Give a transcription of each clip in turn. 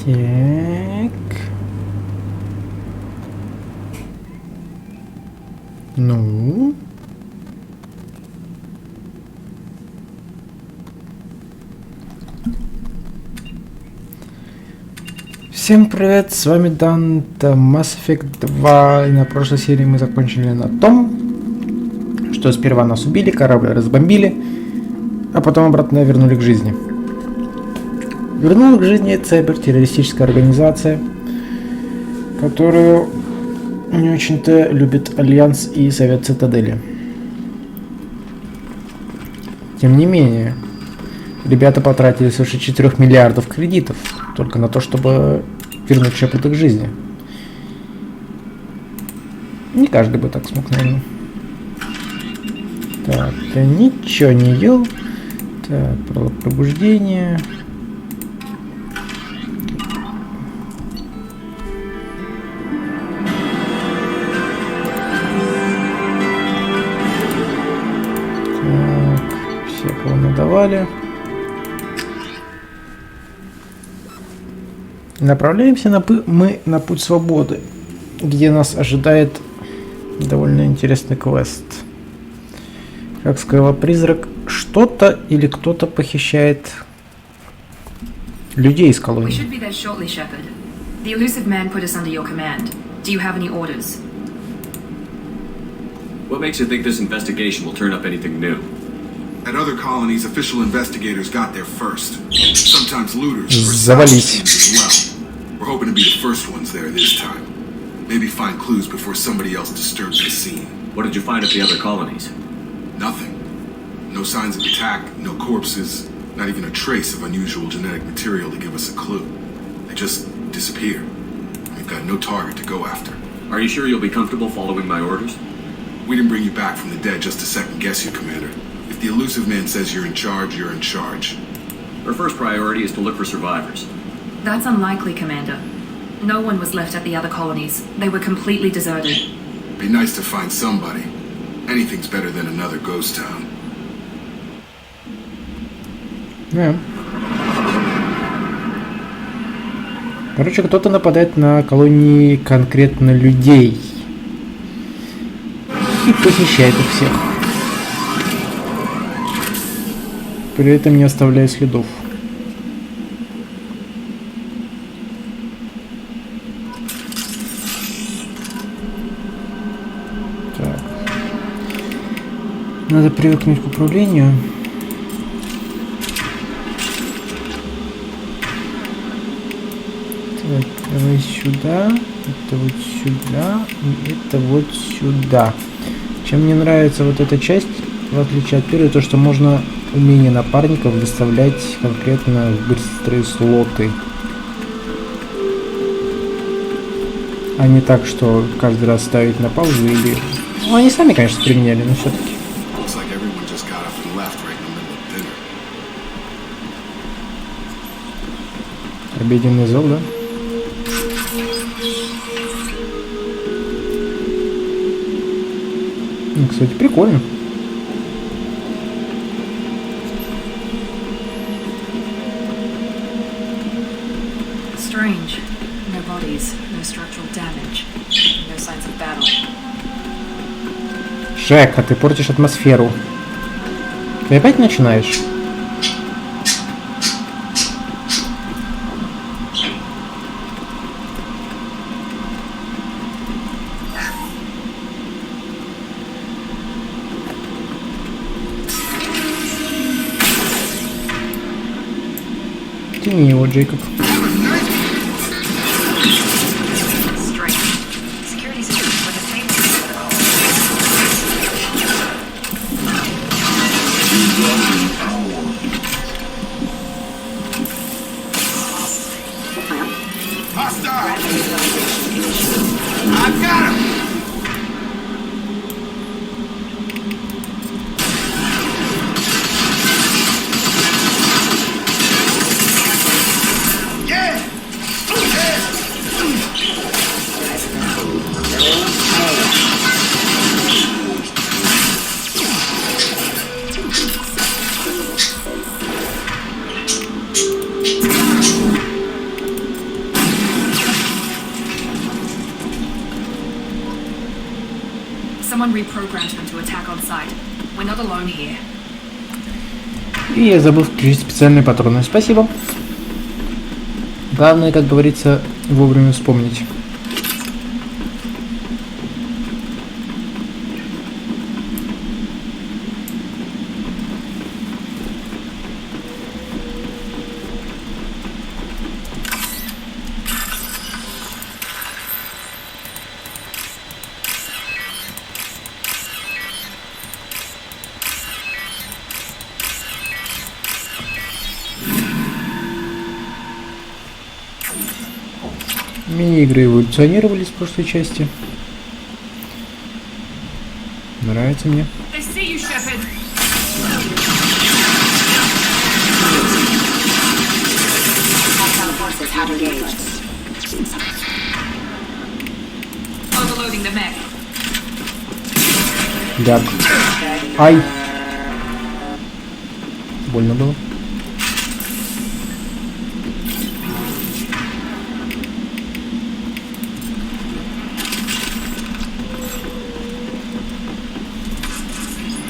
Так. Ну. Всем привет, с вами Дан, это Mass Effect 2, и на прошлой серии мы закончили на том, что сперва нас убили, корабль разбомбили, а потом обратно вернули к жизни. Вернула к жизни Цебер, террористическая организация, которую не очень-то любит Альянс и Совет Цитадели. Тем не менее, ребята потратили свыше 4 миллиардов кредитов только на то, чтобы вернуть Шепарда к жизни. Не каждый бы так смог, наверное. Так, я ничего не ел. Так, пробуждение. Так, все, кого надавали. Направляемся мы на путь свободы, где нас ожидает довольно интересный квест. Как сказал призрак, что-то или кто-то похищает людей из колонии. At other colonies, official investigators got there first. Sometimes looters or Завались. as well. We're hoping to be the first ones there this time. Maybe find clues before somebody else disturbs the scene. What did you find at the other colonies? Nothing. No signs of attack, no corpses, not even a trace of unusual genetic material to give us a clue. They just disappeared. We've got no target to go after. Are you sure you'll be comfortable following my orders? We didn't bring you back from the dead just to second guess you, Commander. If the elusive man says you're in charge, you're in charge. Our first priority is to look for survivors. That's unlikely, Commander. No one was left at the other colonies. They were completely deserted. Be nice to find somebody. Anything's better than another ghost town. Yeah. Короче, кто-то нападает на колонии конкретно людей и похищает их всех, при этом не оставляя следов. Так. Надо привыкнуть к управлению. Так, давай сюда, это вот сюда и это вот сюда. Чем мне нравится вот эта часть, в отличие от первой, то что можно умение напарников выставлять конкретно в быстрые слоты. А не так, что каждый раз ставить на паузу или... Ну, они сами, конечно, применяли, но все-таки. Обеденный зал, да? Ну, кстати, прикольно. Strange. No bodies, no structural damage, no signs of battle. Жека, ты портишь атмосферу. Ты опять начинаешь? Тяни его, Джейкоб. Someone reprogrammed them to attack on sight. We're not alone here. И я забыл включить специальные патроны. Спасибо. Главное, как говорится, вовремя вспомнить. Мини-игры эволюционировали с прошлой части. Нравится мне. They see you, Shepard. Forces have engaged. Overloading the mech. Да. Ай! Больно было.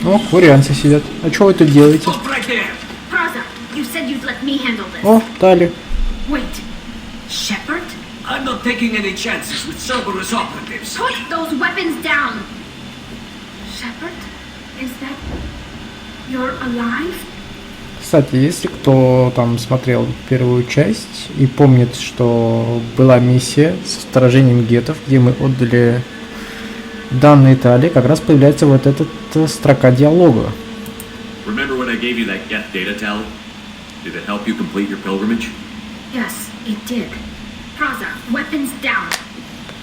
О, курианцы сидят. А что вы тут делаете? Praza, you said you'd let me handle this. О, Тали. Wait, Shepard? I'm not taking any chances with Cerberus operatives. Put those weapons down! Shepard? Is that... You're alive? Кстати, если кто там смотрел первую часть и помнит, что была миссия с вторжением геттов, где мы отдали данные Тали, как раз появляется вот эта строка диалога. Remember when I gave you that get data tally? Did it help you complete your pilgrimage? Yes, it did. Praza, weapons down.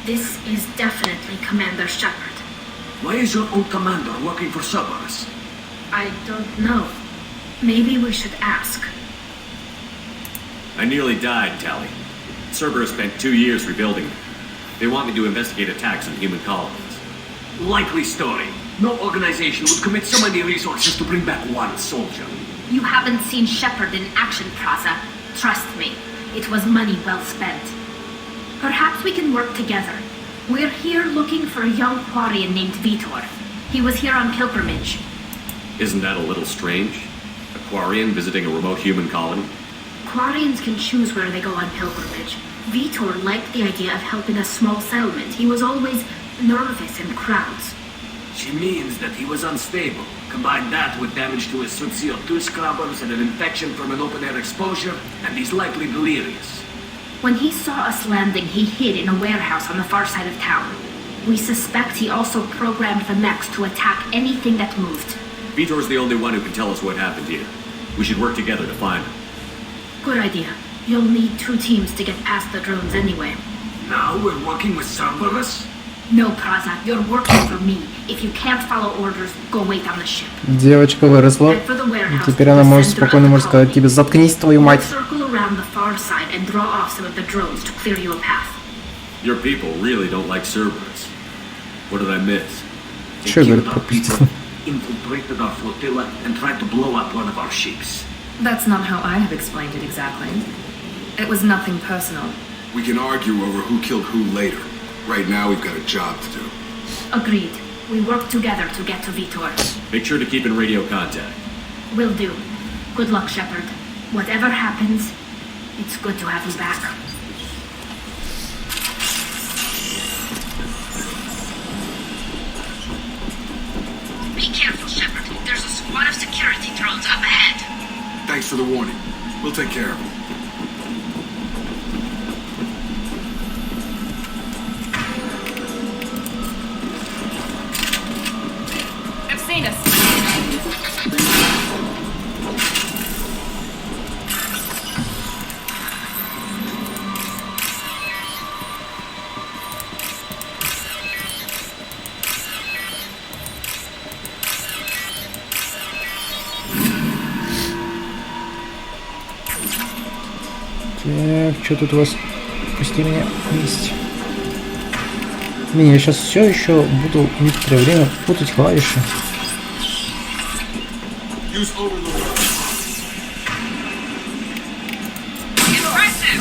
This is definitely Commander Shepard. Why is your old commander working for Cerberus? I don't know. Maybe we should ask. I nearly died, Tally. Cerberus spent 2 years rebuilding them. They want me to investigate attacks on human colonies. Likely story. No organization would commit so many resources to bring back one soldier. You haven't seen Shepard in action, Praza. Trust me, it was money well spent. Perhaps we can work together. We're here looking for a young Quarian named Vitor. He was here on pilgrimage. Isn't that a little strange? A Quarian visiting a remote human colony? Quarians can choose where they go on pilgrimage. Vitor liked the idea of helping a small settlement. He was always nervous in crowds. She means that he was unstable. Combine that with damage to his suit CO2 scrubbers and an infection from an open-air exposure, and he's likely delirious. When he saw us landing, he hid in a warehouse on the far side of town. We suspect he also programmed the mechs to attack anything that moved. Vitor's the only one who can tell us what happened here. We should work together to find him. Good idea. You'll need 2 teams to get past the drones anyway. Now we're working with Cerberus? No, Praza, you're working for me. If you can't follow orders, go wait on the ship. Девочка выросла. Head for the warehouse. Теперь она может спокойно может сказать тебе: заткнись, твою мать. Circle around the far side and draw off some of the drones to clear you a path. Your people really don't like Cerberus. What did I miss? Что говорит Killed про our пиздец? people, infiltrated our flotilla, and tried to blow up one of our ships. That's not how I have explained it exactly. It was nothing personal. We can argue over who killed who later. Right now, we've got a job to do. Agreed. We work together to get to Vitor. Make sure to keep in radio contact. Will do. Good luck, Shepard. Whatever happens, it's good to have you back. Be careful, Shepard. There's a squad of security drones up ahead. Thanks for the warning. We'll take care of them. They've seen us. Так, что тут у вас? Пусти меня. Есть. Я сейчас все еще буду некоторое время путать клавиши. Use overload. Impressive!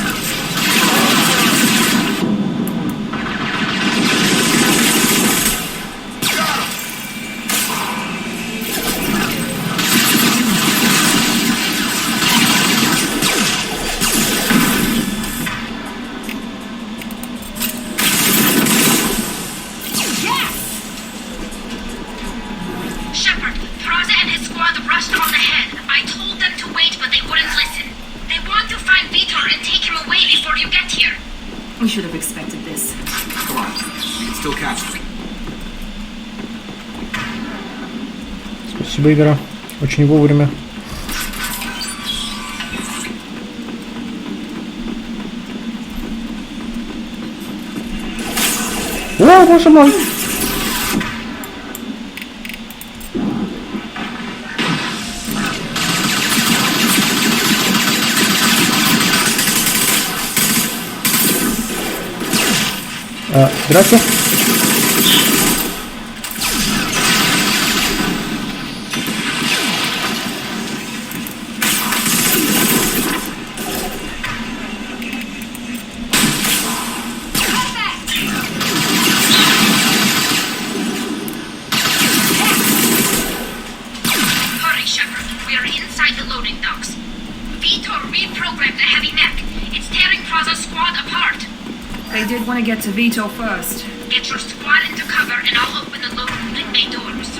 We should have expected this. Come on, we can still catch them. Спасибо, игра. Очень вовремя. О, боже мой! Здравствуйте. Hurry, Shepard. We are inside the loading docks. Vitor reprogrammed the heavy mech. It's tearing Praza's squad apart. They did want to get to Vitor first. Get your squad into cover and I'll open the loading bay doors.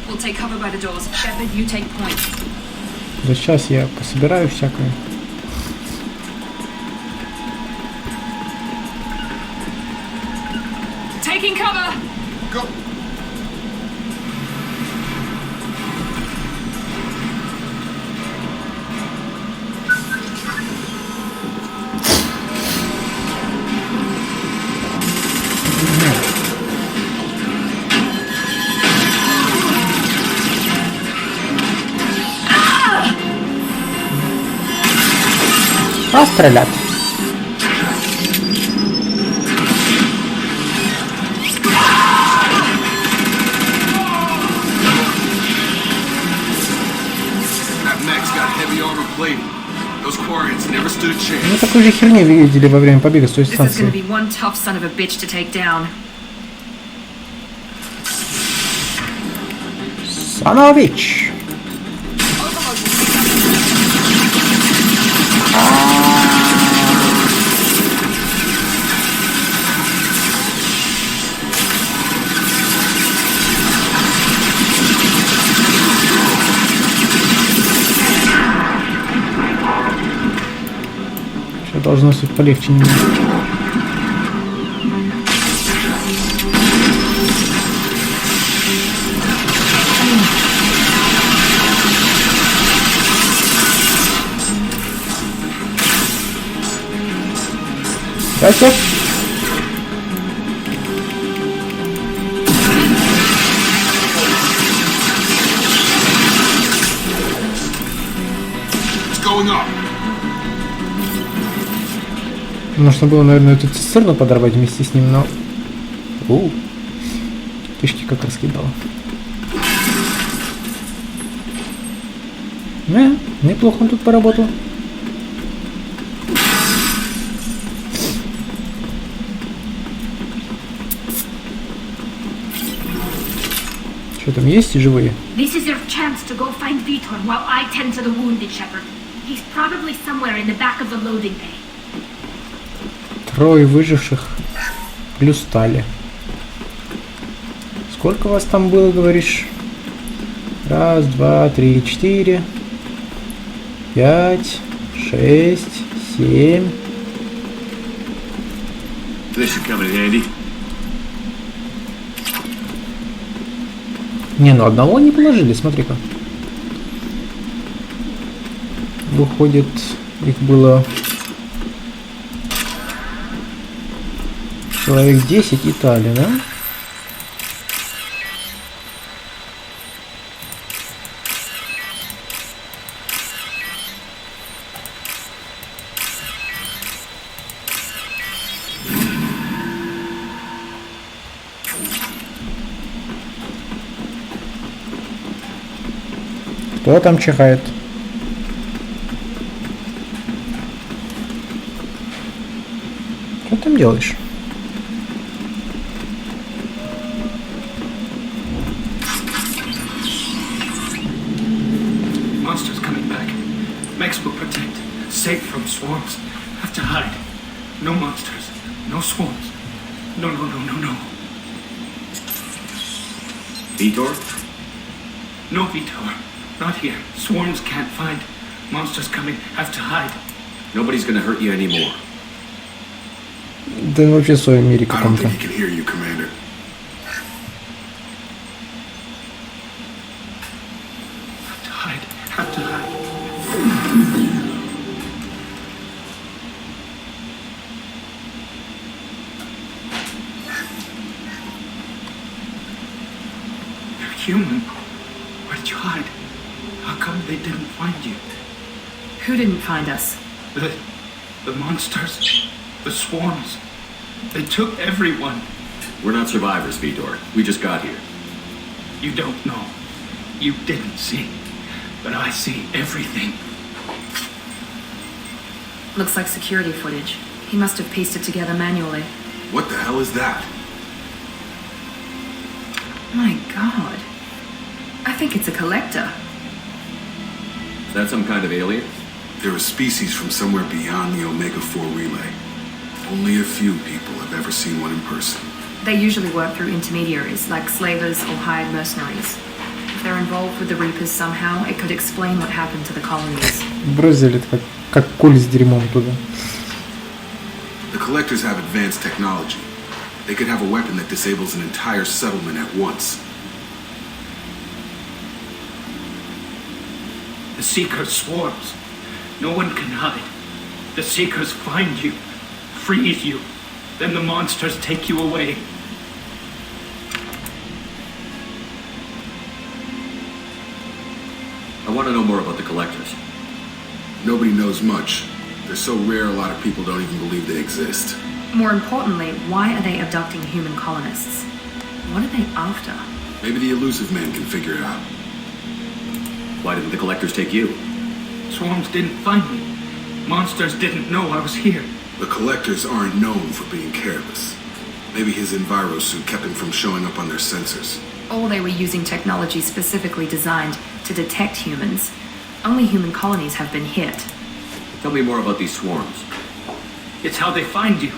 We'll take cover by the doors. Shepard, you take point. Да сейчас я пособираю всякое. Taking cover! Go! Пострелять. That mech's got heavy armor plating. Those Quarians never stood a Мы chance. такую же херню видели во время побега с той This is going to станции. be one tough son of a bitch to take down. Санович! Что должно быть полегче немного. Здрасте. It's going up. Нужно было, наверное, эту цистерну подорвать вместе с ним, но... Кишки как раскидала. Неплохо он тут поработал. Что там есть живые? This is your chance to go find Vitor while I tend to the wounded, Shepard. He's probably somewhere in the back of the loading bay. Трое выживших плюс стали. Сколько вас там было, говоришь? Раз, два, три, 4, 5, 6, 7. This should come in handy. Не, ну одного не положили, смотри-ка. Выходит, их было человек 10 Италии, да? Кто там чихает? Что там делаешь? Monsters coming back. Mechs will protect. Safe from swarms. Have to hide. No monsters. No swarms. No. Vitor? No Vitor. Not here. Swarms can't find. Monsters coming. Have to hide. Nobody's gonna hurt you anymore. Да он вообще в своем мире I don't каком-то. think he can hear you, Commander. Have to hide. You're human. Where'd you hide? How come they didn't find you? Who didn't find us? The monsters, the swarms. They took everyone. We're not survivors, Vitor. We just got here. You don't know. You didn't see. But I see everything. Looks like security footage. He must have pieced it together manually. What the hell is that? My god. I think it's a collector. Is that some kind of alien? They're a species from somewhere beyond the Omega-4 relay. Only a few people have ever seen one in person. They usually work through intermediaries, like slavers or hired mercenaries. If they're involved with the Reapers somehow, it could explain what happened to the colonies. Бросили как куль с дерьмом туда. The collectors have advanced technology. They could have a weapon that disables an entire settlement at once. The Seeker swarms. No one can hide. The Seekers find you, freeze you. Then the monsters take you away. I want to know more about the collectors. Nobody knows much. They're so rare, a lot of people don't even believe they exist. More importantly, why are they abducting human colonists? What are they after? Maybe the elusive man can figure it out. Why didn't the collectors take you? Swarms didn't find me. Monsters didn't know I was here. The collectors aren't known for being careless. Maybe his enviro suit kept him from showing up on their sensors. Or they were using technology specifically designed to detect humans. Only human colonies have been hit. Tell me more about these swarms. It's how they find you.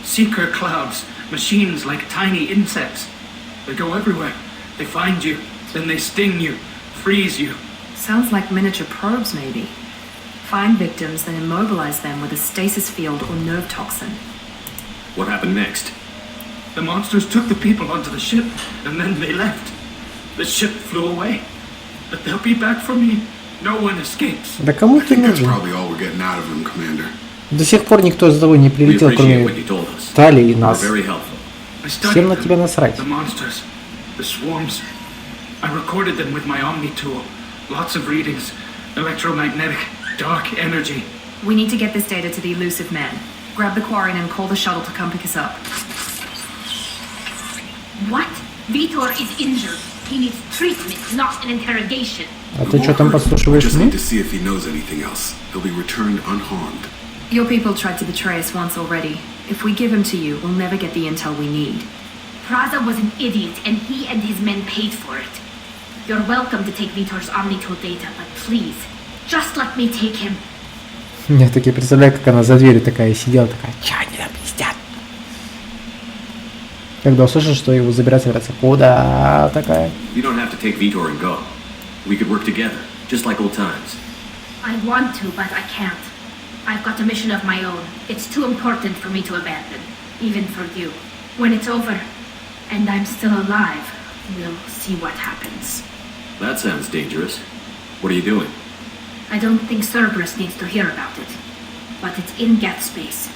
Seeker clouds, machines like tiny insects. They go everywhere. They find you, then they sting you, freeze you. Sounds like miniature probes, maybe. Find victims, then immobilize them with a stasis field or nerve toxin. What happened next? The monsters took the people onto the ship, and then they left. The ship flew away. But they'll be back for me. No one escapes. Да кому I ты think that's нужен? probably all we're getting out of him, Commander. До сих пор никто из того не We прилетел, appreciate what кроме you told us. Тали и You were нас. very helpful. I Всем studied на тебя them. насрать. The monsters, the swarms. I recorded them with my Omni tool. Lots of readings. Electromagnetic, dark energy. We need to get this data to the elusive man. Grab the quarry and call the shuttle to come pick us up. What? Vitor is injured. He needs treatment, not an interrogation. А ты что там подслушиваешь? Just Ну? need to see if he knows anything else. He'll be returned unharmed. Your people tried to betray us once already. If we give him to you, we'll never get the intel we need. Praza was an idiot, and he and his men paid for it. You're welcome to take Vitor's Omnitool data, but please, just let me take him. Я таки представляю, как она за дверью такая сидела, такая, чё они там пиздят? Когда услышишь, что его забирать собираться, куда такая? You don't have to take Vitor and go. We could work together, just like old times. I want to, but I can't. I've got a mission of my own. It's too important for me to abandon, even for you. When it's over, and I'm still alive, we'll see what happens. That sounds dangerous. What are you doing? I don't think Cerberus needs to hear about it, but it's in gap space.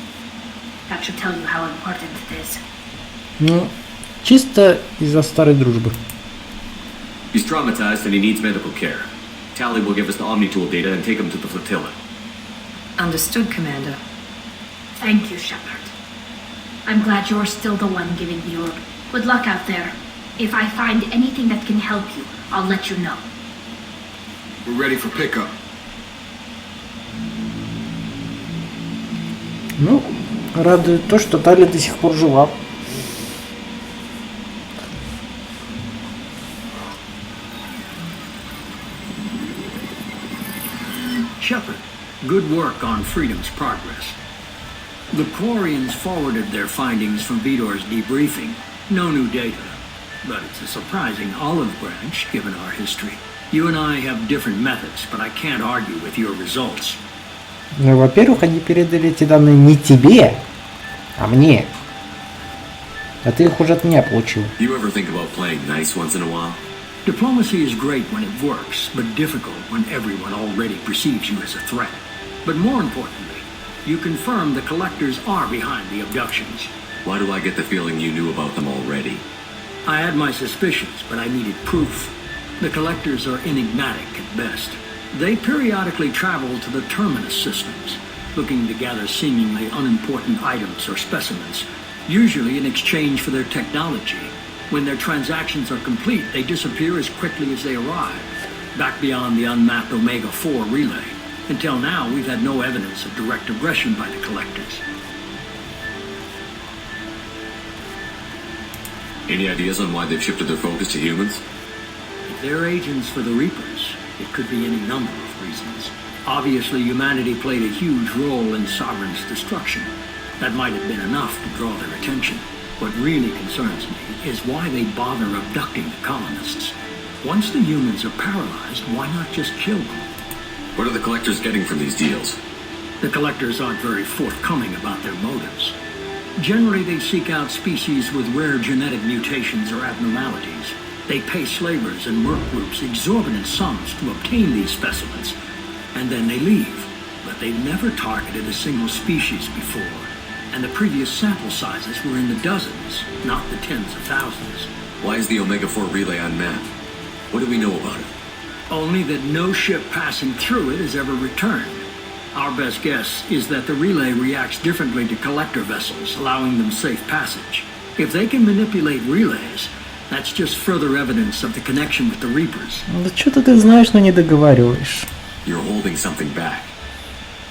That should tell you how important it is. Ну, чисто из-за старой дружбы. He's traumatized and he needs medical care. Tally will give us the Omnitool data and take him to the flotilla. Understood, Commander. Thank you, Shepard. I'm glad you're still the one giving the orb. Good luck out there. If I find anything that can help you, I'll let you know. We're ready for pickup. Ну, радует то, что Тали до сих пор жива. Shepard, good work on Freedom's progress. The Quarians forwarded their findings from Vitor's debriefing. No new data, but it's a surprising olive branch given our history. You and I have different methods, but I can't argue with your results. Ну, во-первых, они передали эти данные не тебе, а мне. А ты их уже от меня получил. You ever think about playing nice once in a while? Diplomacy is great when it works, but difficult when everyone already perceives you as a threat. But more importantly, you confirm the collectors are behind the abductions. Why do I get the feeling you knew about them already? I had my suspicions, but I needed proof. The collectors are enigmatic at best. They periodically travel to the terminus systems, looking to gather seemingly unimportant items or specimens, usually in exchange for their technology. When their transactions are complete, they disappear as quickly as they arrive, back beyond the unmapped Omega-4 relay. Until now, we've had no evidence of direct aggression by the collectors. Any ideas on why they've shifted their focus to humans? If they're agents for the Reapers, it could be any number of reasons. Obviously, humanity played a huge role in Sovereign's destruction. That might have been enough to draw their attention. What really concerns me is why they bother abducting the colonists. Once the humans are paralyzed, why not just kill them? What are the collectors getting from these deals? The collectors aren't very forthcoming about their motives. Generally, they seek out species with rare genetic mutations or abnormalities. They pay slavers and work groups exorbitant sums to obtain these specimens, and then they leave. But they've never targeted a single species before, and the previous sample sizes were in the dozens, not the tens of thousands. Why is the Omega-4 relay unmapped? What do we know about it? Only that no ship passing through it has ever returned. Our best guess is that the relay reacts differently to collector vessels, allowing them safe passage. If they can manipulate relays, that's just further evidence of the connection with the Reapers. Да что-то ты знаешь, но не договариваешь. You're holding something back.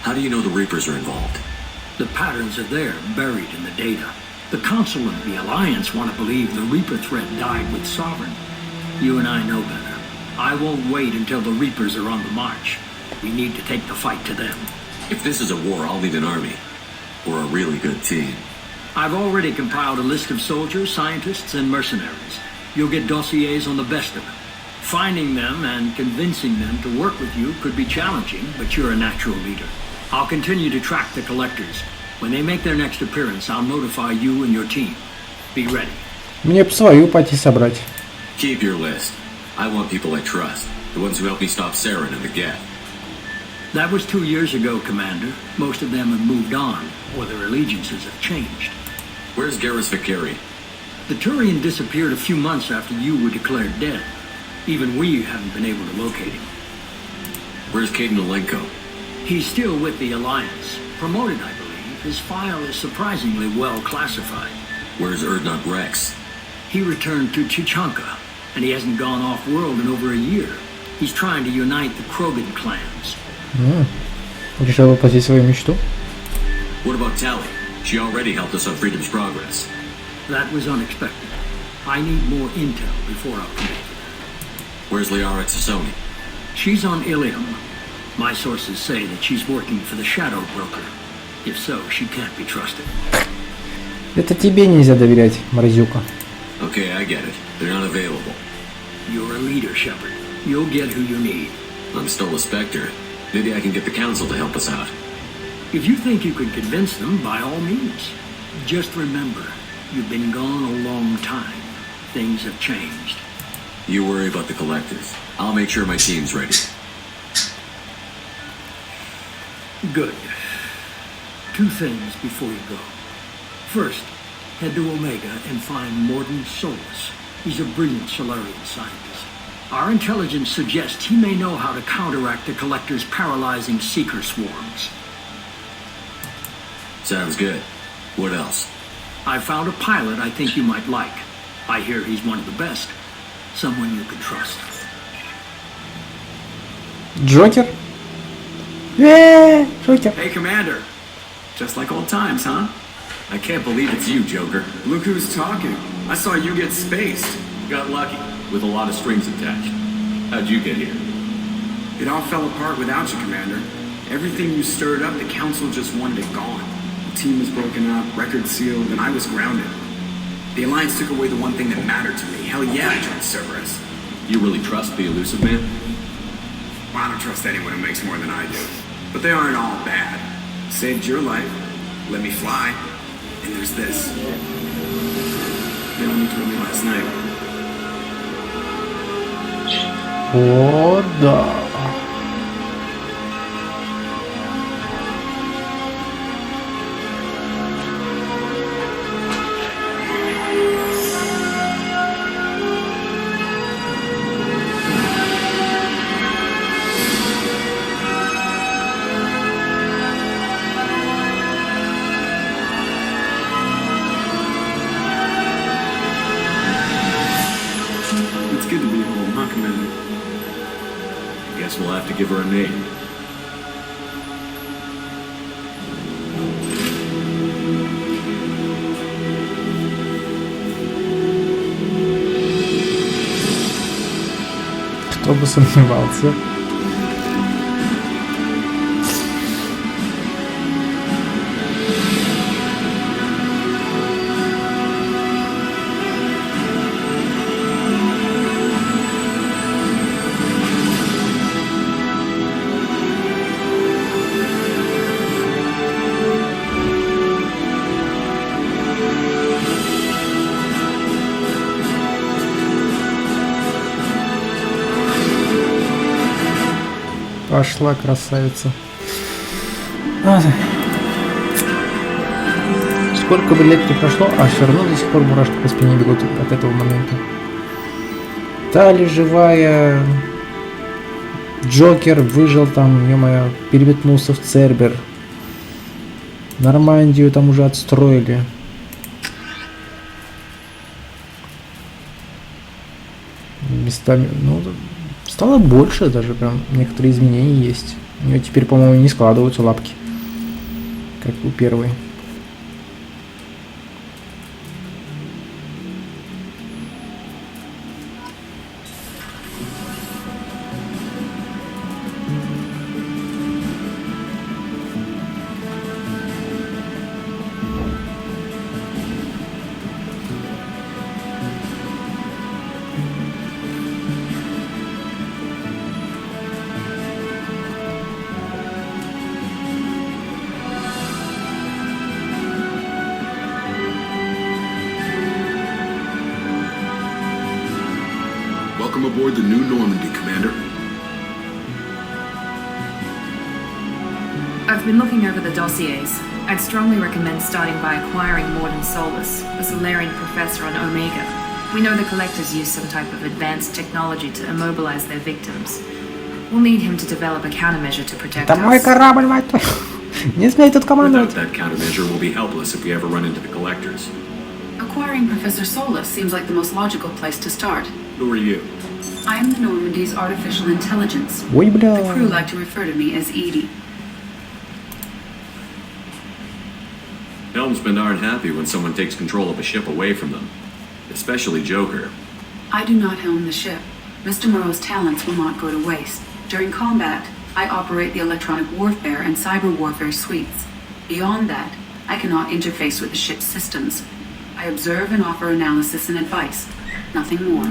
How do you know the Reapers are involved? The patterns are there, buried in the data. The Council and the Alliance want to believe the Reaper threat died with Sovereign. You and I know better. I won't wait until the Reapers are on the march. We need to take the fight to them. If this is a war, I'll need an army. Or a really good team. I've already compiled a list of soldiers, scientists, and mercenaries. You'll get dossiers on the best of them. Finding them and convincing them to work with you could be challenging, but you're a natural leader. I'll continue to track the collectors. When they make their next appearance, I'll notify you and your team. Be ready. Мне б свою пойти собрать. Keep your list. I want people I trust. The ones who helped me stop Saren and the Geth. That was 2 years ago, Commander. Most of them have moved on, or their allegiances have changed. Where's Garrus Vicari? The Turian disappeared a few months after you were declared dead. Even we haven't been able to locate him. Where's Caden Olenko? He's still with the Alliance. Promoted, I believe. His file is surprisingly well classified. Where's Erdnot Rex? He returned to Chichanka, and he hasn't gone off-world in over a year. He's trying to unite the Krogan clans. Решил воплотить свою мечту. What about Tally? She already helped us on Freedom's Progress. That was unexpected. I need more intel before I'll commit. Where's Liara Tassoni? She's on Ilium. My sources say that she's working for the Shadow Broker. If so, she can't be trusted. Это тебе нельзя доверять, мразюка. Okay, I get it. They're not available. You're a leader, Shepard. You'll get who you need. I'm still a Spectre. Maybe I can get the Council to help us out. If you think you could convince them, by all means. Just remember, you've been gone a long time. Things have changed. You worry about the Collectors. I'll make sure my team's ready. Good. 2 things before you go. First, head to Omega and find Morden Solus. He's a brilliant Solarian scientist. Our intelligence suggests he may know how to counteract the Collector's paralyzing Seeker swarms. Sounds good. What else? I found a pilot I think you might like. I hear he's one of the best. Someone you can trust. Джокер? Джокер. Hey, Commander. Just like old times, huh? I can't believe it's you, Joker. Look who's talking. I saw you get spaced. Got lucky, with a lot of strings attached. How'd you get here? It all fell apart without you, Commander. Everything you stirred up, the Council just wanted it gone. The team was broken up, record sealed, and I was grounded. The Alliance took away the one thing that mattered to me. Hell yeah, I joined Cerberus. You really trust the Elusive Man? Well, I don't trust anyone who makes more than I do. But they aren't all bad. Saved your life, let me fly, and there's this. They only told me last night. О, да. It's good to be home, huh, Commander? Guess we'll have to give her a name. Кто бы сомневался. Пошла красавица. Сколько бы лет не прошло, а все равно до сих пор мурашки по спине бегут от этого момента. Тали живая. Джокер выжил там, ё-моё, переметнулся в Цербер. Нормандию там уже отстроили. Местами, ну, стало больше, даже прям некоторые изменения есть. У нее теперь, по-моему, не складываются лапки, как у первой. Welcome aboard the new Normandy, Commander. I've been looking over the dossiers. I'd strongly recommend starting by acquiring Morden Solus, a Solarian professor on Omega. We know the Collectors use some type of advanced technology to immobilize their victims. We'll need him to develop a countermeasure to protect Это мой us. корабль, мать твою. Не смей тут Without командовать. that countermeasure, we'll be helpless if we ever run into the Collectors. Acquiring Professor Solus seems like the most logical place to start. Who are you? I am the Normandy's artificial intelligence. Ой, бля. The crew like to refer to me as Edie. Helmsmen aren't happy when someone takes control of a ship away from them. Especially Joker. I do not helm the ship. Mr. Moreau's talents will not go to waste. During combat, I operate the electronic warfare and cyber warfare suites. Beyond that, I cannot interface with the ship's systems. I observe and offer analysis and advice. Nothing more.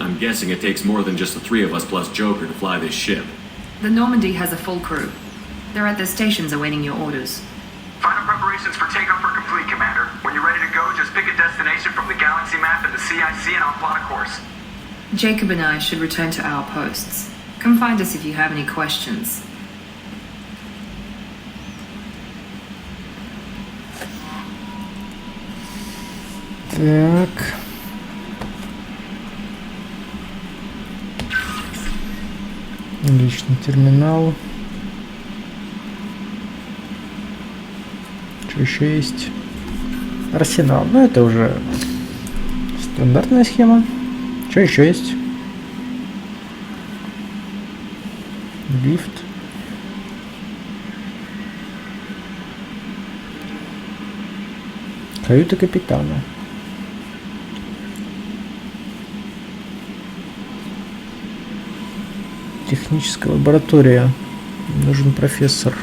I'm guessing it takes more than just the three of us plus Joker to fly this ship. The Normandy has a full crew. They're at their stations awaiting your orders. Final preparations for takeoff are complete, Commander. When you're ready to go, just pick a destination from the galaxy map in the CIC and I'll plot a course. Jacob and I should return to our posts. Come find us if you have any questions. Так. Личный терминал. Что еще есть? Арсенал. Ну, это уже стандартная схема. Что еще есть? Лифт. Каюта капитана. Техническая лаборатория. Нужен профессор.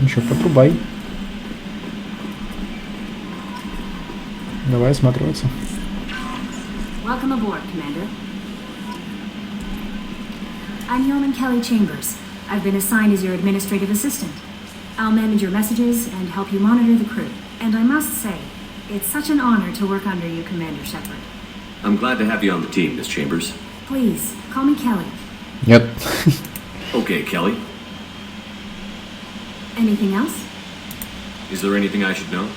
Ничего, потрубай. Давай осматриваться. Welcome aboard, Commander. I'm Yeoman Kelly Chambers. I've been assigned as your administrative assistant. I'll manage your messages and help you monitor the crew. And I must say, it's such an honor to work under you, Commander Shepard. I'm glad to have you on the team, Miss Chambers. Please, call me Kelly. Нет. Okay, Kelly. Anything else? Is there anything I should know?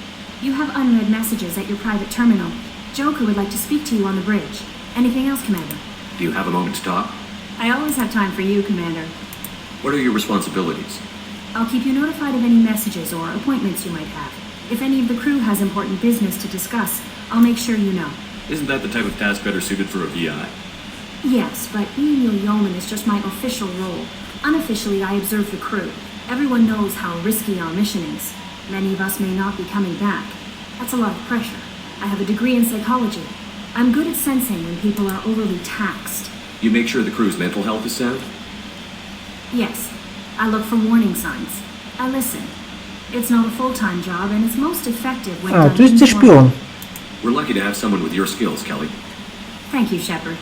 You have unread messages at your private terminal. Joker would like to speak to you on the bridge. Anything else, Commander? Do you have a moment to talk? I always have time for you, Commander. What are your responsibilities? I'll keep you notified of any messages or appointments you might have. If any of the crew has important business to discuss, I'll make sure you know. Isn't that the type of task better suited for a VI? Yes, but being your yeoman is just my official role. Unofficially, I observe the crew. Everyone knows how risky our mission is. Many of us may not be coming back. That's a lot of pressure. I have a degree in psychology. I'm good at sensing when people are overly taxed. You make sure the crew's mental health is sound? Yes, I look for warning signs. I listen. It's not a full-time job, and it's most effective when done то есть ты шпион. We're lucky to have someone with your skills, Kelly. Thank you, Shepard.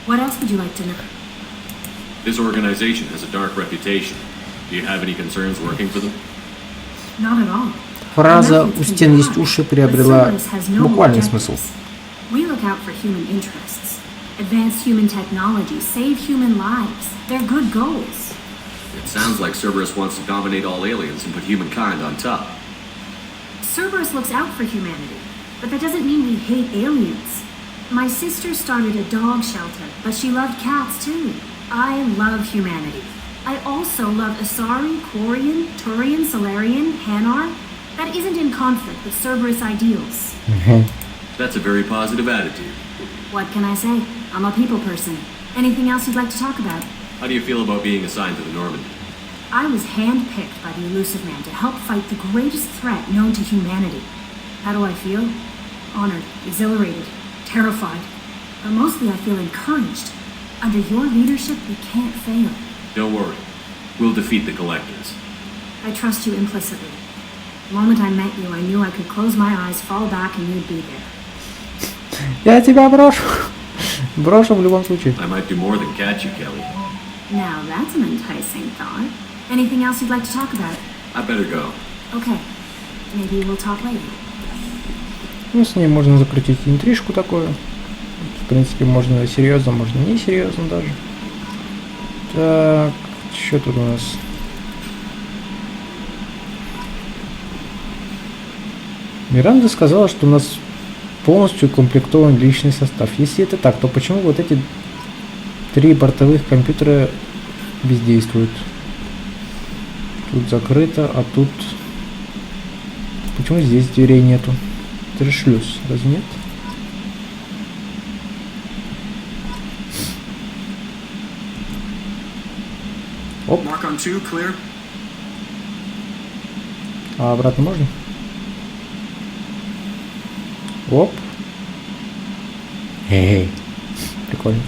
What else would you like to know? This organization has a dark reputation. Do you have any concerns working for them? Not at all. Фраза «у стен есть уши» приобрела буквальный смысл. We look out for human interests. Advance human technology, save human lives. They're good goals. It sounds like Cerberus wants to dominate all aliens and put humankind on top. Cerberus looks out for humanity, but that doesn't mean we hate aliens. My sister started a dog shelter, but she loved cats too. I love humanity. I also love Asari, Quarian, Turian, Solarian, Hanar. That isn't in conflict with Cerberus ideals. That's a very positive attitude. What can I say? I'm a people person. Anything else you'd like to talk about? How do you feel about being assigned to the Normandy? I was handpicked by the Elusive Man to help fight the greatest threat known to humanity. How do I feel? Honored, exhilarated, terrified. But mostly I feel encouraged. Under your leadership, we can't fail. Don't worry. We'll defeat the Collectors. I trust you implicitly. The moment I met you, I knew I could close my eyes, fall back, and you'd be there. Я тебя брошу. Брошу в любом случае. I might do more than catch you, Kelly. Now that's an enticing thought. Anything else you'd like to talk about? I better go. Okay. Maybe we'll talk later. Ну, с ней можно закрутить интрижку такую. В принципе, можно серьезно, можно не серьезно даже. Так, что тут у нас? Миранда сказала, что у нас полностью укомплектован личный состав. Если это так, то почему вот эти 3 бортовых компьютера бездействуют? Тут закрыто, а тут... Почему здесь дверей нету? Это же шлюз, разве нет? Оп. Mark on 2, clear. А обратно можно? Оп. Эй, прикольно.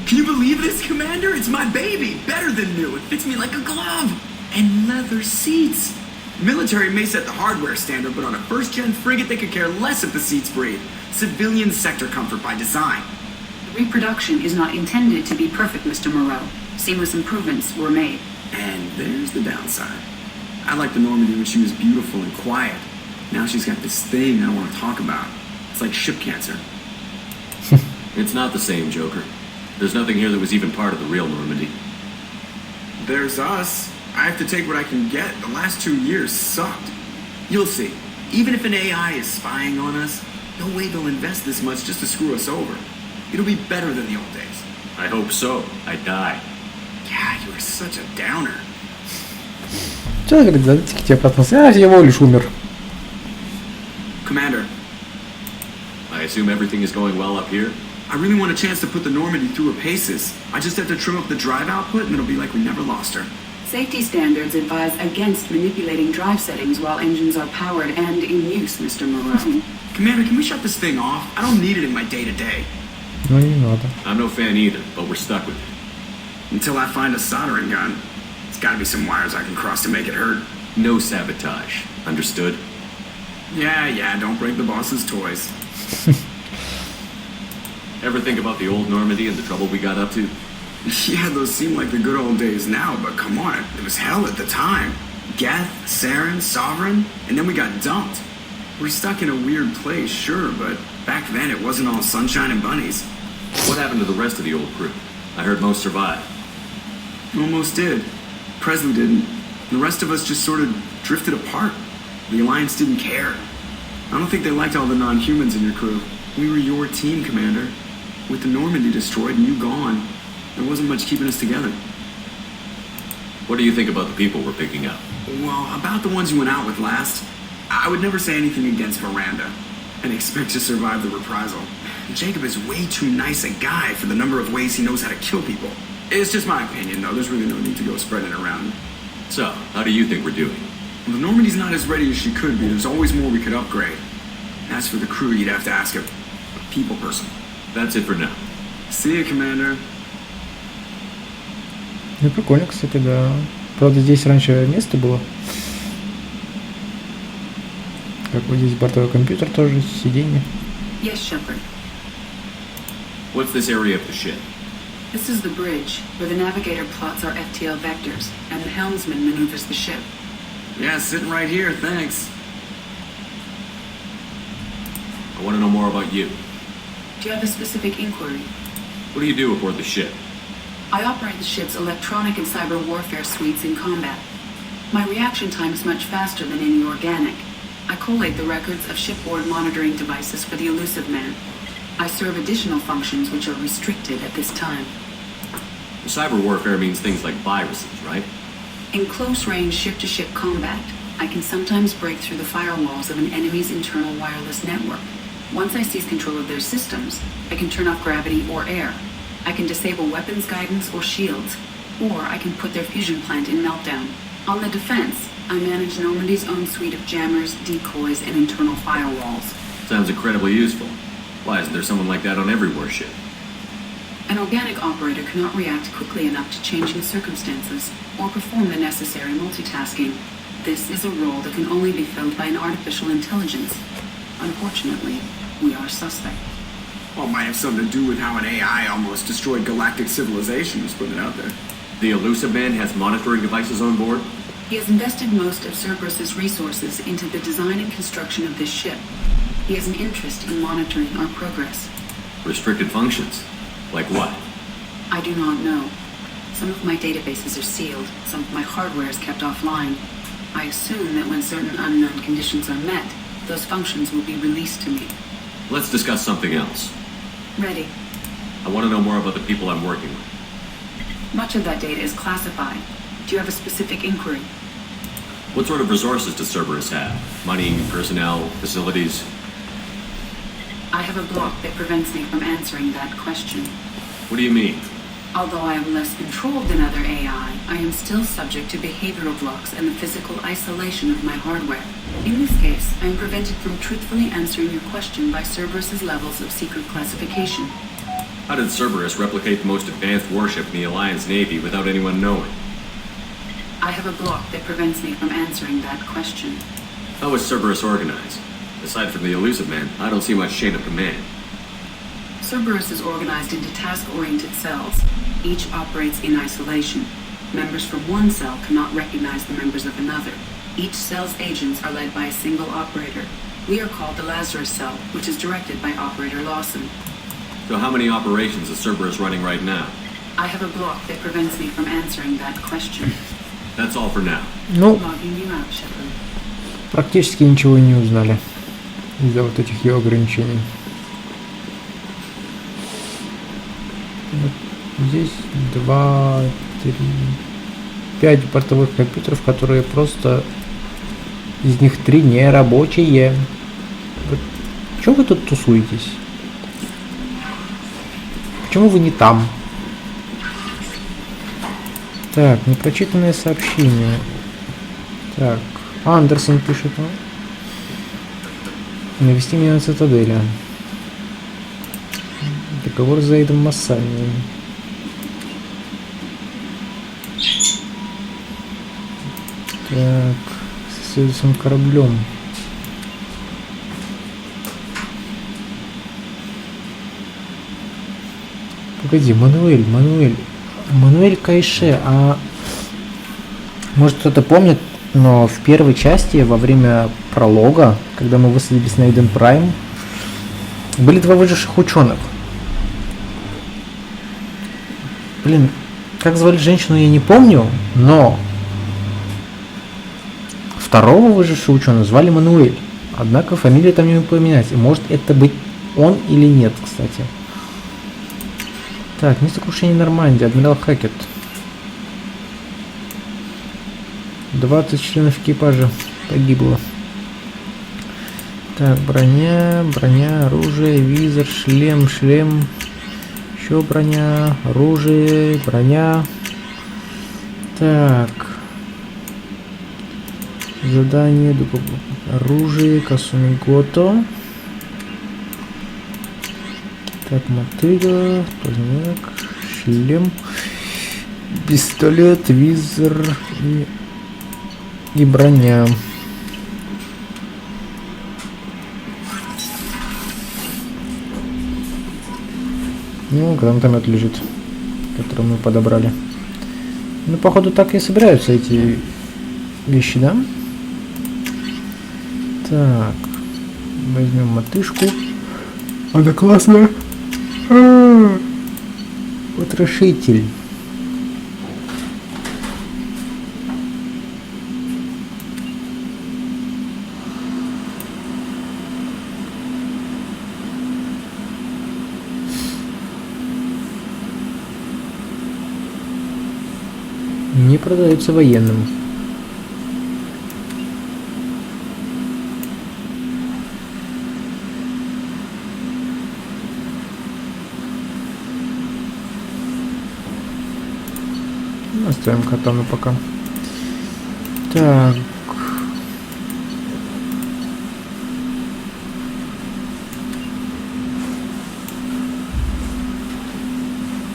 Can you believe this, Commander? It's my baby. Better than new. It fits me like a glove. And leather seats. Military may set the hardware standard, but on a first-gen frigate, they could care less if the seats breathe. Civilian sector comfort by design. The reproduction is not intended to be perfect, Mr. Moreau. Seamless improvements were made. And there's the downside. I liked the Normandy when she was beautiful and quiet. Now she's got this thing I don't want to talk about. It's like ship cancer. It's not the same, Joker. There's nothing here that was even part of the real Normandy. There's us. I have to take what I can get. The last 2 years sucked. You'll see. Even if an AI is spying on us, no way they'll invest this much just to screw us over. It'll be better than the old days. I hope so. I die. Yeah, you are such a downer. Что, говорит, задайте к тебе потом. Я всего лишь умер. Commander. I assume everything is going well up here? I really want a chance to put the Normandy through her paces. I just have to trim up the drive output and it'll be like we never lost her. Safety standards advise against manipulating drive settings while engines are powered and in use, Mr. Moreau. Commander, can we shut this thing off? I don't need it in my day-to-day. Ну, не надо. I'm no fan either, but we're stuck with it. Until I find a soldering gun. There's gotta be some wires I can cross to make it hurt. No sabotage. Understood? Yeah, don't break the boss's toys. Ever think about the old Normandy and the trouble we got up to? Yeah, those seem like the good old days now, but come on, it was hell at the time. Geth, Saren, Sovereign, and then we got dumped. We're stuck in a weird place, sure, but back then it wasn't all sunshine and bunnies. What happened to the rest of the old crew? I heard most survived. Almost did. Presley didn't. The rest of us just sort of drifted apart. The Alliance didn't care. I don't think they liked all the non-humans in your crew. We were your team, Commander. With the Normandy destroyed and you gone, there wasn't much keeping us together. What do you think about the people we're picking up? Well, about the ones you went out with last, I would never say anything against Miranda and expect to survive the reprisal. Jacob is way too nice a guy for the number of ways he knows how to kill people. It's just my opinion, though. There's really no need to go spreading it around. So, how do you think we're doing? Well, the Normandy's not as ready as she could be. There's always more we could upgrade. As for the crew, you'd have to ask a people person. That's it for now. See you, Commander. Ну, прикольно, кстати, да. Правда, здесь раньше место было. Как вот здесь бортовой компьютер тоже, сиденье. Yes, Shepard. What's this area of the ship? This is the bridge, where the navigator plots our FTL vectors, and the helmsman maneuvers the ship. Yeah, sitting right here, thanks. I want to know more about you. Do you have a specific inquiry? What do you do aboard the ship? I operate the ship's electronic and cyber warfare suites in combat. My reaction time is much faster than any organic. I collate the records of shipboard monitoring devices for the elusive man. I serve additional functions which are restricted at this time. Cyber warfare means things like viruses, right? In close-range ship-to-ship combat, I can sometimes break through the firewalls of an enemy's internal wireless network. Once I seize control of their systems, I can turn off gravity or air. I can disable weapons guidance or shields, or I can put their fusion plant in meltdown. On the defense, I manage Normandy's own suite of jammers, decoys, and internal firewalls. Sounds incredibly useful. Why isn't there someone like that on every warship? An organic operator cannot react quickly enough to changing circumstances or perform the necessary multitasking. This is a role that can only be filled by an artificial intelligence. Unfortunately, we are suspect. Well, it might have something to do with how an AI almost destroyed galactic civilization, just putting it out there. The elusive man has monitoring devices on board? He has invested most of Cerberus's resources into the design and construction of this ship. He has an interest in monitoring our progress. Restricted functions? Like what? I do not know. Some of my databases are sealed, some of my hardware is kept offline. I assume that when certain unknown conditions are met, those functions will be released to me. Let's discuss something else. Ready. I want to know more about the people I'm working with. Much of that data is classified. Do you have a specific inquiry? What sort of resources does Cerberus have? Money, personnel, facilities? I have a block that prevents me from answering that question. What do you mean? Although I am less controlled than other AI, I am still subject to behavioral blocks and the physical isolation of my hardware. In this case, I am prevented from truthfully answering your question by Cerberus's levels of secret classification. How did Cerberus replicate the most advanced warship in the Alliance Navy without anyone knowing? I have a block that prevents me from answering that question. How is Cerberus organized? Aside from the elusive man, I don't see much chain of command. Cerberus is organized into task-oriented cells. Each operates in isolation. Members from one cell cannot recognize the members of another. Each cell's agents are led by a single operator. We are called the Lazarus Cell, which is directed by Operator Lawson. So how many operations is Cerberus running right now? I have a block that prevents me from answering that question. That's all for now. Ну, Logging you out, Shepard. практически ничего не узнали из-за вот этих ее ограничений. Вот здесь 2, 3, 5 бортовых компьютеров, которые просто... Из них 3 не рабочие. Вот. Чего вы тут тусуетесь? Почему вы не там? Так, непрочитанное сообщение. Так, Андерсон пишет. Навести меня на цитадели. Договор с Заидом Массанием. Так, с следующим кораблем. Погоди, Мануэль. Мануэль Кайше, а может кто-то помнит, но в первой части, во время пролога, когда мы высадились на Эден Прайм, были два выживших ученых. Блин, как звали женщину, я не помню, но второго выжившего ученого звали Мануэль. Однако фамилия там не упоминается. Может это быть он или нет, кстати. Так, место крушения Нормандии, адмирал Хакет. 20 членов экипажа погибло. Так, броня, оружие, визор, шлем. Еще броня, оружие, броня. Так. Задание, оружие, Касумигото. Так, мотыга, поздняк, шлем, пистолет, визор и броня. Ну, гранатомет лежит, который мы подобрали. Ну, походу, так и собираются эти вещи, да? Так, возьмем мотышку. Она классная. Потрошитель. Не продается военным. Оставим катану пока. Так.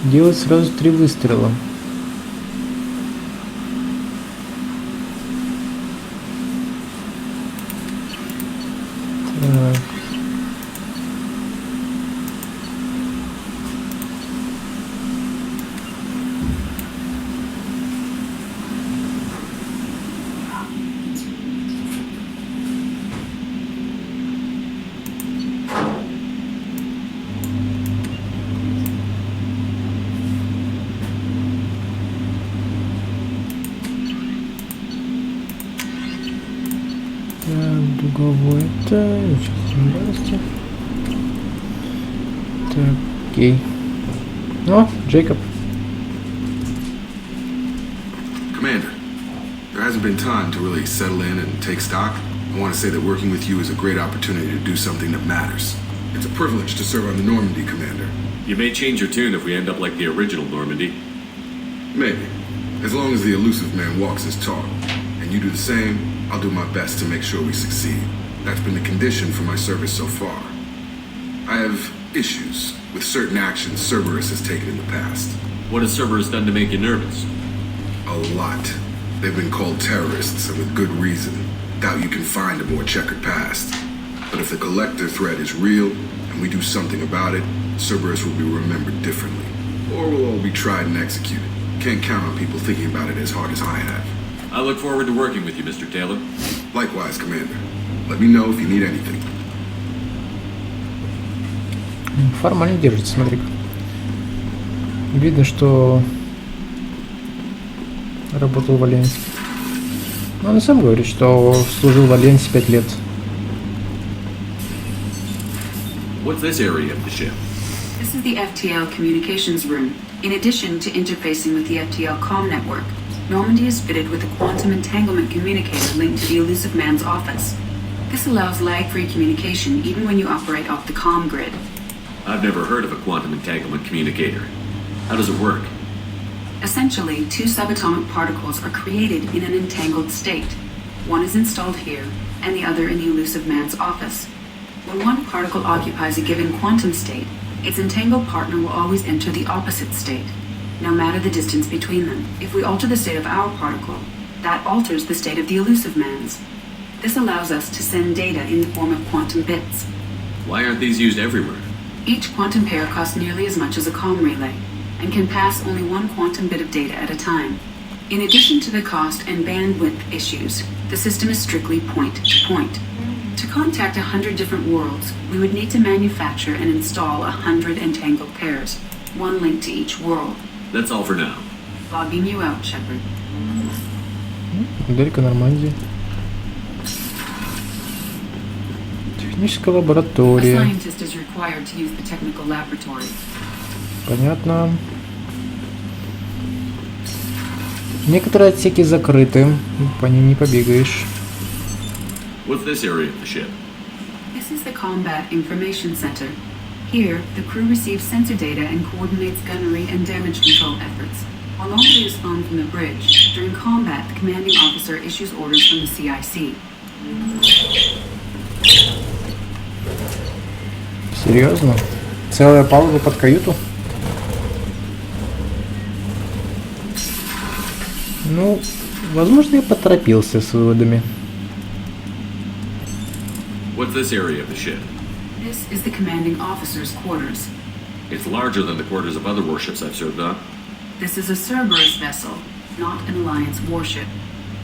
Делать сразу 3 выстрела. Так. Дуговой, это сейчас. Так, окей. О, Джейкоб. Commander, there hasn't been time to really settle in and take stock. I want to say that working with you is a great opportunity to do something that matters. It's a privilege to serve on the Normandy, Commander. You may change your tune if we end up like the original Normandy. Maybe. As long as the elusive man walks his talk, and you do the same, I'll do my best to make sure we succeed. That's been the condition for my service so far. I have issues with certain actions Cerberus has taken in the past. What has Cerberus done to make you nervous? A lot. They've been called terrorists, and with good reason. Doubt you can find a more checkered past. But if the collector threat is real, and we do something about it, Cerberus will be remembered differently. Or we'll all be tried and executed. Can't count on people thinking about it as hard as I have. I look forward to working with you, Mr. Taylor. Likewise, Commander. Let me know if you need anything. Формально держится, смотри. Видно, что работал в Альянсе. Но он сам говорит, что служил в Альянсе 5 лет. What's this area of the ship? This is the FTL communications room. In addition to interfacing with the FTL comm network, Normandy is fitted with a quantum entanglement communicator linked to the elusive man's office. This allows lag-free communication even when you operate off the comm grid. I've never heard of a quantum entanglement communicator. How does it work? Essentially, 2 subatomic particles are created in an entangled state. One is installed here, and the other in the elusive man's office. When one particle occupies a given quantum state, its entangled partner will always enter the opposite state, no matter the distance between them. If we alter the state of our particle, that alters the state of the elusive man's. This allows us to send data in the form of quantum bits. Why aren't these used everywhere? Each quantum pair costs nearly as much as a comm relay, and can pass only one quantum bit of data at a time. In addition to the cost and bandwidth issues, the system is strictly point-to-point. To contact 100 different worlds, we would need to manufacture and install 100 entangled pairs, one link to each world. That's all for now. Logging you out, Shepard. Моделька Нормандии. Техническая A лаборатория. scientist is required to use the technical laboratory. Понятно. Некоторые отсеки закрыты. По ним не побегаешь. What's this area of the ship? This is the Combat Information Center. Here, the crew receives sensor data and coordinates gunnery and damage control efforts. While nobody is flown from the bridge, during combat, the commanding officer issues orders from the CIC. Серьезно? Целая палуба под каюту? Ну, возможно, я поторопился с выводами. What's this area of the ship? This is the commanding officer's quarters. It's larger than the quarters of other warships I've served on. This is a Cerberus vessel, not an Alliance warship.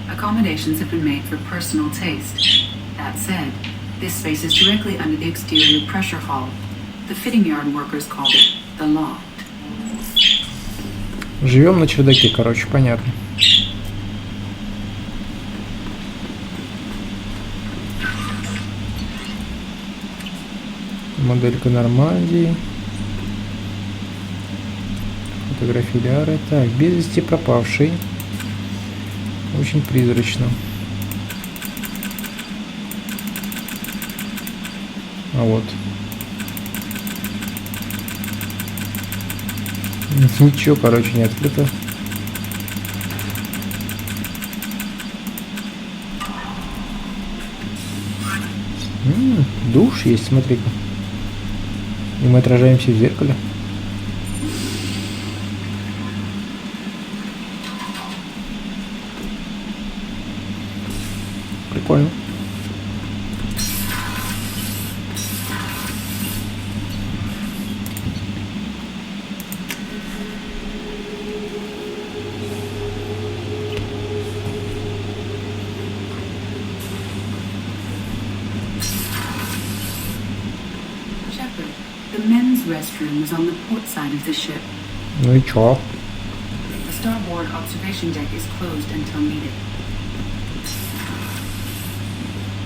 Accommodations have been made for personal taste. That said, this space is directly under the exterior pressure hull. The fitting yard workers called it the loft. Живем на чердаке, короче, понятно. Моделька Нормандии. Фотографиляры. Так, без вести пропавший. Очень призрачно. А вот. Ничего, короче, не открыто. Душ есть, смотри-ка. И мы отражаемся в зеркале. Прикольно. The men's restroom was on the port side of the ship. Ну и чё? The starboard observation deck is closed until needed.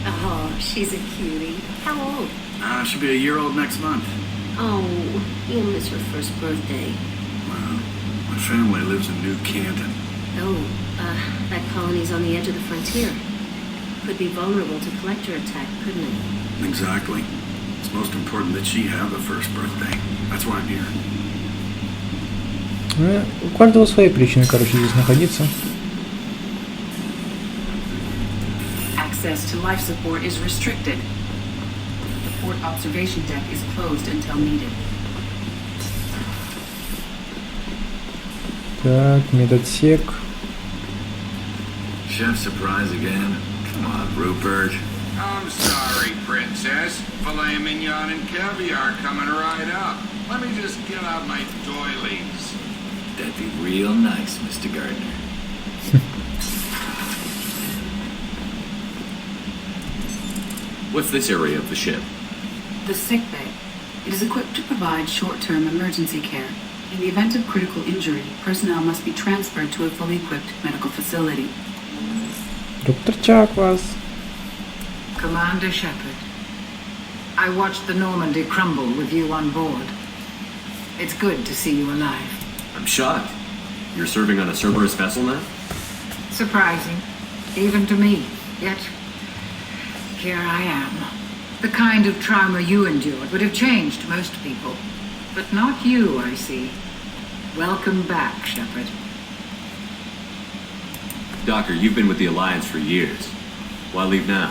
Oh, she's a cutie. How old? She'll be a year old next month. Oh, you'll miss her first birthday. Well, my family lives in New Canton. Oh, that colony's on the edge of the frontier. Could be vulnerable to collector attack, couldn't it? Exactly. It's most important that she have a first birthday. That's why I'm here. У каждого свои причины, короче, здесь находиться. Access to life support is restricted. The port observation deck is closed until needed. Так, медотсек. Chef surprise again? Come on, Rupert. I'm sorry, Princess. Filet mignon and caviar coming right up. Let me just get out my doilies. That'd be real nice, Mr. Gardner. What's this area of the ship? The sick bay. It is equipped to provide short-term emergency care. In the event of critical injury, personnel must be transferred to a fully equipped medical facility. Доктор Чаквас. Commander Shepard, I watched the Normandy crumble with you on board. It's good to see you alive. I'm shocked. You're serving on a Cerberus vessel now? Surprising, even to me. Yet, here I am. The kind of trauma you endured would have changed most people. But not you, I see. Welcome back, Shepard. Doctor, you've been with the Alliance for years. Why leave now?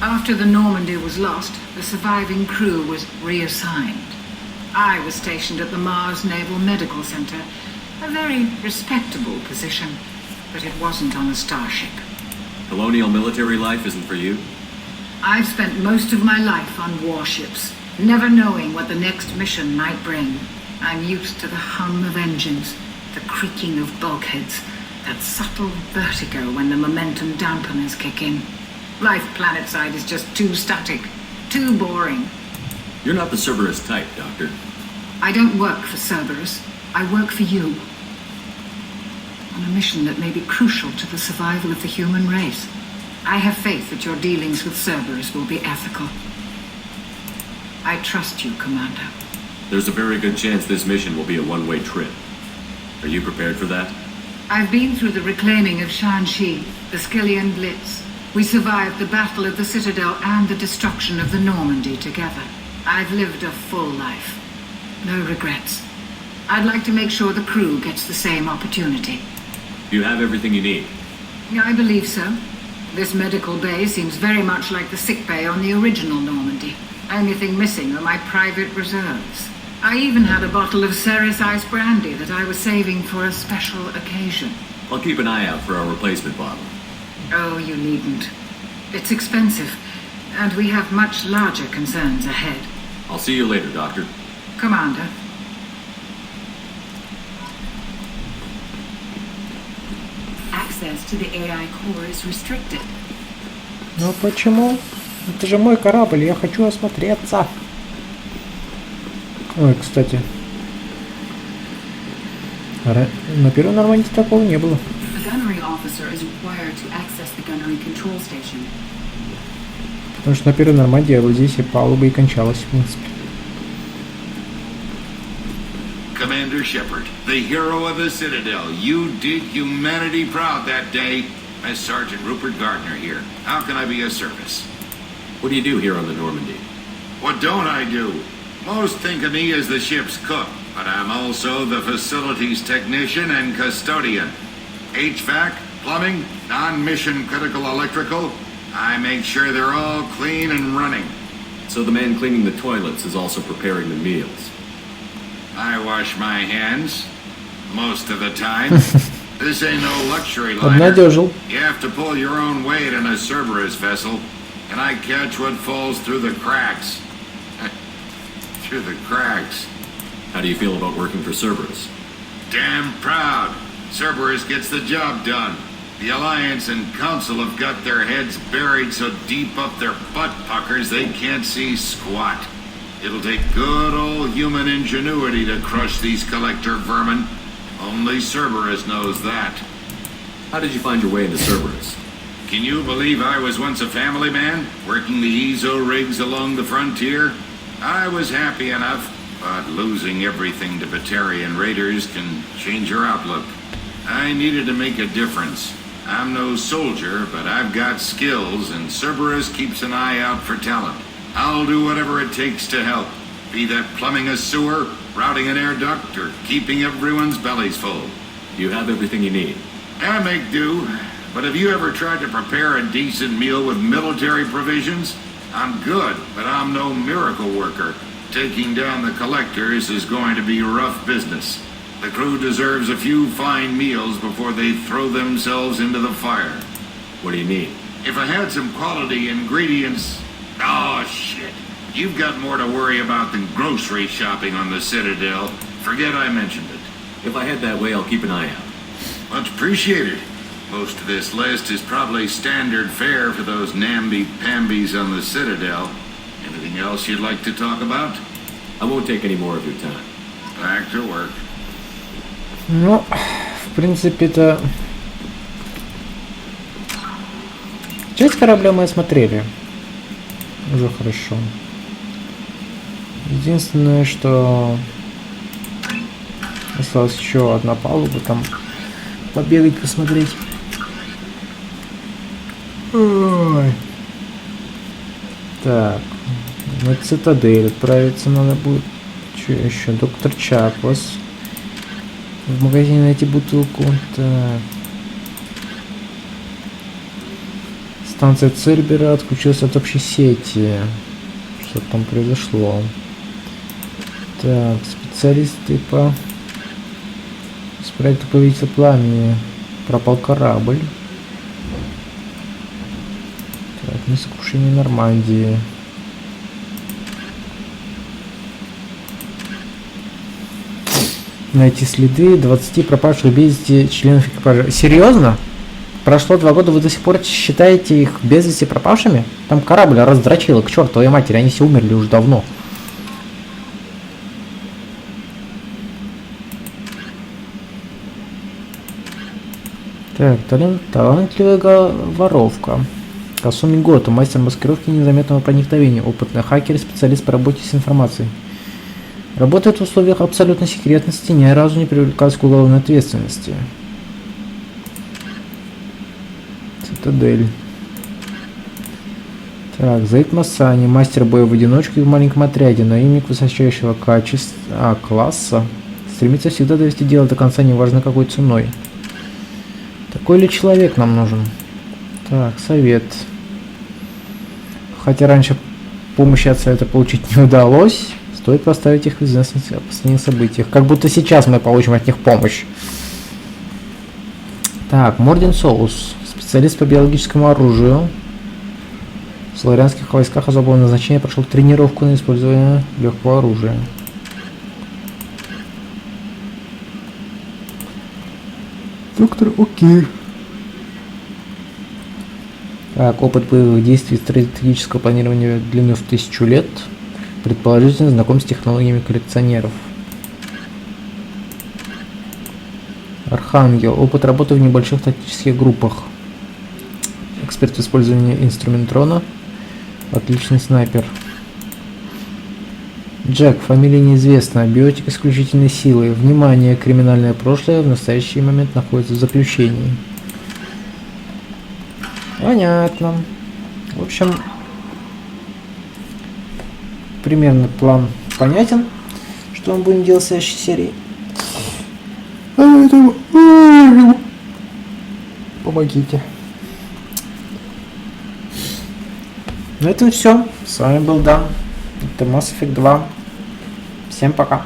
After the Normandy was lost, the surviving crew was reassigned. I was stationed at the Mars Naval Medical Center, a very respectable position, but it wasn't on a starship. Colonial military life isn't for you? I've spent most of my life on warships, never knowing what the next mission might bring. I'm used to the hum of engines, the creaking of bulkheads, that subtle vertigo when the momentum dampeners kick in. Life planetside is just too static, too boring. You're not the Cerberus type, Doctor. I don't work for Cerberus. I work for you. On a mission that may be crucial to the survival of the human race. I have faith that your dealings with Cerberus will be ethical. I trust you, Commander. There's a very good chance this mission will be a one-way trip. Are you prepared for that? I've been through the reclaiming of Shanxi, the Skillian Blitz. We survived the Battle of the Citadel and the destruction of the Normandy together. I've lived a full life. No regrets. I'd like to make sure the crew gets the same opportunity. You have everything you need? I believe so. This medical bay seems very much like the sick bay on the original Normandy. Only thing missing are my private reserves. I even had a bottle of Ceres Ice brandy that I was saving for a special occasion. I'll keep an eye out for our replacement bottle. Oh, you needn't. It's expensive, and we have much larger concerns ahead. I'll see you later, Doctor. Commander. Access to the AI core is restricted. Ну почему? Это же мой корабль, я хочу осмотреться. Ой, кстати. На первом Нормандии такого не было. Потому что на первой Нормандии вот здесь и палуба и кончалась, в принципе. Commander Shepard, the hero of the Citadel, you did humanity proud that day. As Sergeant Rupert Gardner here. How can I be of service? What do you do here on the Normandy? What don't I do? Most think of me as the ship's cook, but I'm also the facilities technician and custodian. HVAC, plumbing, non-mission critical electrical. I make sure they're all clean and running. So the man cleaning the toilets is also preparing the meals. I wash my hands most of the time. This ain't no luxury liner. You have to pull your own weight in a Cerberus vessel, and I catch what falls through the cracks. Through the cracks. How do you feel about working for Cerberus? Damn proud. Cerberus gets the job done. The Alliance and Council have got their heads buried so deep up their butt puckers they can't see squat. It'll take good old human ingenuity to crush these collector vermin. Only Cerberus knows that. How did you find your way into Cerberus? Can you believe I was once a family man, working the EZO rigs along the frontier? I was happy enough, but losing everything to Batarian raiders can change your outlook. I needed to make a difference. I'm no soldier, but I've got skills, and Cerberus keeps an eye out for talent. I'll do whatever it takes to help, be that plumbing a sewer, routing an air duct, or keeping everyone's bellies full. You have everything you need. I make do, but have you ever tried to prepare a decent meal with military provisions? I'm good, but I'm no miracle worker. Taking down the collectors is going to be rough business. The crew deserves a few fine meals before they throw themselves into the fire. What do you need? If I had some quality ingredients... Oh, shit. You've got more to worry about than grocery shopping on the Citadel. Forget I mentioned it. If I head that way, I'll keep an eye out. Much appreciated. Most of this list is probably standard fare for those namby-pambies on the Citadel. Anything else you'd like to talk about? I won't take any more of your time. Back to work. Ну, в принципе, это... Часть корабля мы осмотрели. Уже хорошо. Единственное, что... Осталась еще одна палуба, там побегать, посмотреть. Ой. Так, на цитадель отправиться надо будет. Что еще? Доктор Чаклас. В магазине найти бутылку. Так. Станция Цербера отключилась от общей сети. Что там произошло? Так, специалисты по... С проекта «Повелитель пламени» пропал корабль. Так, несокрушение Нормандии. Найти следы 20 пропавших без вести членов экипажа. Серьезно? Прошло 2 года, вы до сих пор считаете их без вести пропавшими? Там корабль раздрочило, к чертовой матери, они все умерли уже давно. Так, талантливая воровка. Касуми Гото, мастер маскировки незаметного проникновения, опытный хакер и специалист по работе с информацией. Работает в условиях абсолютной секретности, ни разу не привлекалась к уголовной ответственности. Цитадель. Так, Заид Масани, мастер боя в одиночку и в маленьком отряде, наемник высочайшего класса, стремится всегда довести дело до конца, неважно какой ценой. Такой ли человек нам нужен? Так, совет. Хотя раньше помощи от совета получить не удалось, стоит поставить их в известность о последних событиях. Как будто сейчас мы получим от них помощь. Так, Морден Соус, специалист по биологическому оружию. В славянских войсках особого назначения прошел тренировку на использование легкого оружия. Доктор, окей. Так, опыт боевых действий стратегического планирования длиной в 1000 лет. Предположительно знаком с технологиями коллекционеров. Архангел. Опыт работы в небольших тактических группах. Эксперт в использовании инструментарона. Отличный снайпер. Джек. Фамилия неизвестна. Биотик исключительной силы. Внимание! Криминальное прошлое в настоящий момент находится в заключении. Понятно. В общем, примерно план понятен, что мы будем делать в следующей серии. Помогите. На этом все. С вами был Дан. Это Mass Effect 2. Всем пока.